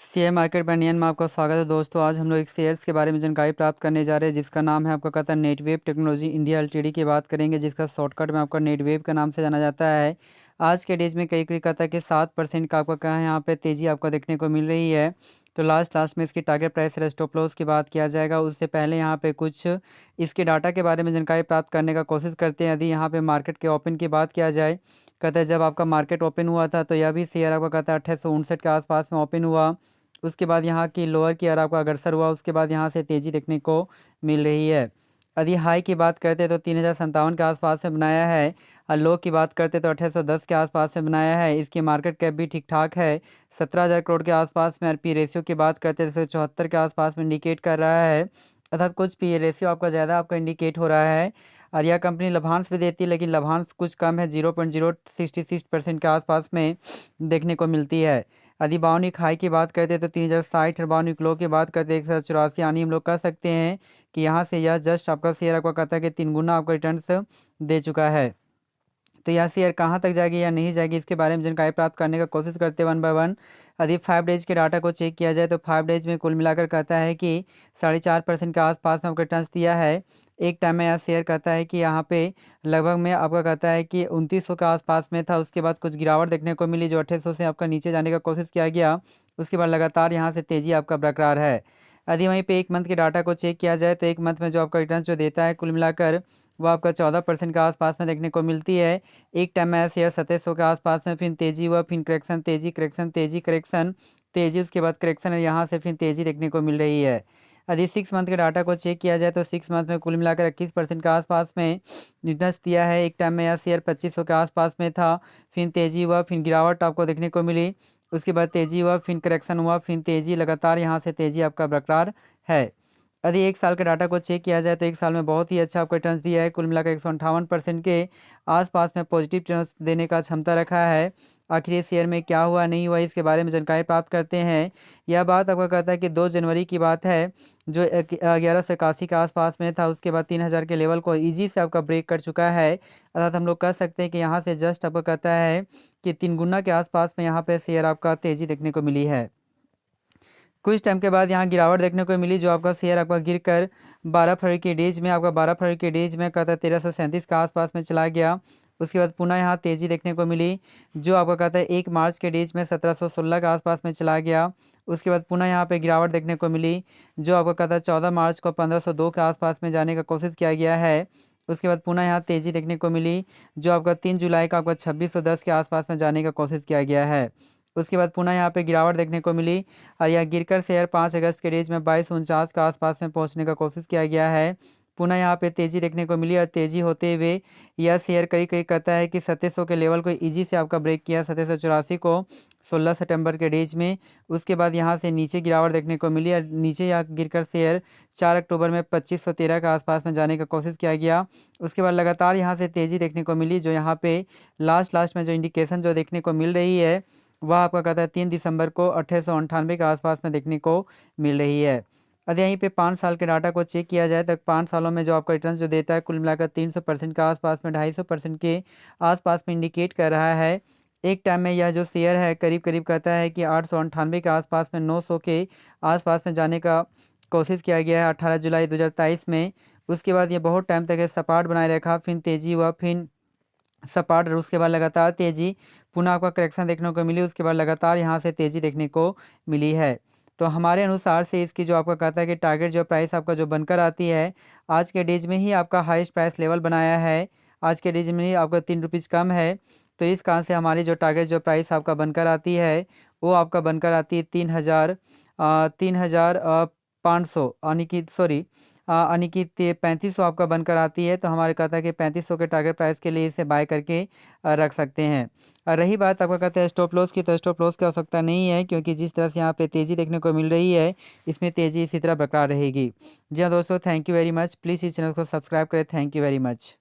Share market पर नियन में आपका स्वागत है दोस्तों। आज हम लोग एक शेयर्स के बारे में जानकारी प्राप्त करने जा रहे हैं जिसका नाम है आपका कहता है नेटवेव टेक्नोलॉजी इंडिया एलटीडी की बात करेंगे, जिसका शॉर्टकट में आपका नेटवेव का नाम से जाना जाता है। आज के डेज में कई कई कहता है कि 7% का आपका कहा है यहाँ पे तेज़ी आपको देखने को मिल रही है। तो लास्ट में इसकी टारगेट प्राइस और स्टॉप लॉस की बात किया जाएगा। उससे पहले यहाँ पे कुछ इसके डाटा के बारे में जानकारी प्राप्त करने का कोशिश करते हैं। यदि यहाँ पे मार्केट के ओपन की बात किया जाए, कहता है जब आपका मार्केट ओपन हुआ था तो यह भी शेयर आपका कहता है 2859 के आसपास में ओपन हुआ। उसके बाद यहाँ की लोअर की ओर आपका अग्रसर हुआ, उसके बाद यहाँ से तेज़ी देखने को मिल रही है। यदि हाई की बात करते तो 3057 के आसपास में बनाया है, और लो की बात करते तो 2810 के आसपास में बनाया है। इसकी मार्केट कैप भी ठीक ठाक है, 17,000 करोड़ के आसपास में। और पी रेशियो की बात करते तो 74 के आसपास में इंडिकेट कर रहा है, अर्थात कुछ पी रेशियो आपका ज़्यादा आपका इंडिकेट हो रहा है। और यह कंपनी लाभांश भी देती है, लेकिन लाभांश कुछ कम है, 0.066% के आसपास में देखने को मिलती है। यदि बाउनिक हाई की बात करते हैं तो 3060, और बाउनिक लो की बात करते हैं 184, यानी हम लोग कह सकते हैं कि यहाँ से यह जस्ट आपका शेयर आपका कहता है कि 3 गुना आपका रिटर्न्स दे चुका है। तो यह शेयर कहाँ तक जाएगी या नहीं जाएगी, इसके बारे में जानकारी प्राप्त करने का कोशिश करते हैं वन बाय वन। यदि 5 डेज के डाटा को चेक किया जाए तो 5 डेज में कुल मिलाकर कहता है कि 4.5% के आसपास में आपका रिटर्न्स दिया है। एक टाइम में यह शेयर कहता है कि यहाँ पे लगभग में आपका कहता है कि 2900 के आसपास में था। उसके बाद कुछ गिरावट देखने को मिली, जो 2800 से आपका नीचे जाने का कोशिश किया गया। उसके बाद लगातार यहाँ से तेज़ी आपका बरकरार है। यदि वहीं पे एक मंथ के डाटा को चेक किया जाए तो एक मंथ में जो आपका रिटर्न जो देता है कुल मिलाकर वो आपका 14% के आसपास में देखने को मिलती है। एक टाइम में शेयर 2700 के आसपास में फिर तेज़ी हुआ, फिर करेक्शन, तेज़ी, करेक्शन, तेज़ी, करेक्शन, तेज़ी, उसके बाद करेक्शन, यहाँ से फिर तेज़ी देखने को मिल रही है। यदि 6 मंथ के डाटा को चेक किया जाए तो 6 मंथ में कुल मिलाकर 21% के आसपास में रिटर्न्स दिया है। एक टाइम में यह शेयर 2500 के आसपास में था, फिर तेज़ी हुआ, फिर गिरावट आपको देखने को मिली। उसके बाद तेज़ी हुआ, फिर करेक्शन हुआ, फिर तेज़ी, लगातार यहाँ से तेज़ी आपका बरकरार है। यदि एक साल के डाटा को चेक किया जाए तो एक साल में बहुत ही अच्छा आपको रिटर्न दिया है, कुल मिलाकर 158% के आसपास में पॉजिटिव रिटर्न देने का क्षमता रखा है। आखिर ये शेयर में क्या हुआ नहीं हुआ, इसके बारे में जानकारी प्राप्त करते हैं। यह बात आपका कहता है कि 2 जनवरी की बात है, जो 1181 के आसपास में था। उसके बाद 3000 के लेवल को ईजी से आपका ब्रेक कर चुका है, अर्थात हम लोग कह सकते हैं कि यहाँ से जस्ट आपको कहता है कि 3 गुना के आसपास में यहाँ पे शेयर आपका तेज़ी देखने को मिली है। कुछ टाइम के बाद यहाँ गिरावट देखने को मिली, जो आपका शेयर आपका गिरकर 12 फरवरी के डेज में आपका 12 फरवरी के डेज में कहता है 1337 के आसपास में चला गया। उसके बाद पुनः यहाँ तेज़ी देखने को मिली, जो आपका कहता है 1 मार्च के डेज में 1716 के आसपास में चला गया। उसके बाद पुनः यहाँ पे गिरावट देखने को मिली, जो आपका कहता है 14 मार्च को 1502 के आसपास में जाने का कोशिश किया गया है। उसके बाद पुनः यहाँ तेज़ी देखने को मिली, जो आपका 3 जुलाई का आपका 2610 के आसपास में जाने का कोशिश किया गया है। उसके बाद पुनः यहाँ पे गिरावट देखने को मिली, और यह गिरकर शेयर 5 अगस्त के डेज में 2249 के आसपास में पहुँचने का कोशिश किया गया है। पुनः यहाँ पे तेज़ी देखने को मिली, और तेज़ी होते हुए यह शेयर करीब करीब कहता है कि 2700 के लेवल को ईजी से आपका ब्रेक किया, 2784 को 16 सितंबर के डेज में। उसके बाद यहाँ से नीचे गिरावट देखने को मिली, और नीचे यहाँ गिरकर शेयर 4 अक्टूबर में 2513 के आसपास में जाने का कोशिश किया गया। उसके बाद लगातार यहाँ से तेज़ी देखने को मिली, जो यहाँ पे लास्ट में जो इंडिकेशन जो देखने को मिल रही है वह आपका कहता है 3 दिसंबर को 2898 के आसपास में देखने को मिल रही है। यदि यहीं पे 5 साल के डाटा को चेक किया जाए तो 5 सालों में जो आपका रिटर्न जो देता है कुल मिलाकर 300% के आसपास में 250% के आसपास में इंडिकेट कर रहा है। एक टाइम में यह जो शेयर है करीब करीब कहता है कि 898 के आसपास में 900 के आसपास में जाने का कोशिश किया गया है 18 जुलाई 2023 में। उसके बाद ये बहुत टाइम तक सपाट बनाए रखा, फिर तेज़ी हुआ, फिर सपाट, और उसके बाद लगातार तेज़ी, पुनः आपका करेक्शन देखने को मिली। उसके बाद लगातार यहाँ से तेज़ी देखने को मिली है। तो हमारे अनुसार से इसकी जो आपका कहता है कि टारगेट जो प्राइस आपका जो बनकर आती है, आज के डेज में ही आपका हाईएस्ट प्राइस लेवल बनाया है। आज के डेज में ही आपका 3 रुपीज़ कम है। तो इस कारण से हमारी जो टारगेट जो प्राइस आपका बनकर आती है वो आपका बनकर आती है 3,500, यानी कि सॉरी यानी कि 3500 आपका बनकर आती है। तो हमारे कहता है कि 3500 के टारगेट प्राइस के लिए इसे बाय करके रख सकते हैं। और रही बात आपका कहता है स्टॉप लॉस की, तो स्टॉप लॉस की आवश्यकता नहीं है, क्योंकि जिस तरह से यहाँ पे तेज़ी देखने को मिल रही है इसमें तेज़ी इसी तरह बरकरार रहेगी। जी हाँ दोस्तों, thank you very much. Please इस चैनल को सब्सक्राइब करें। Thank you very much.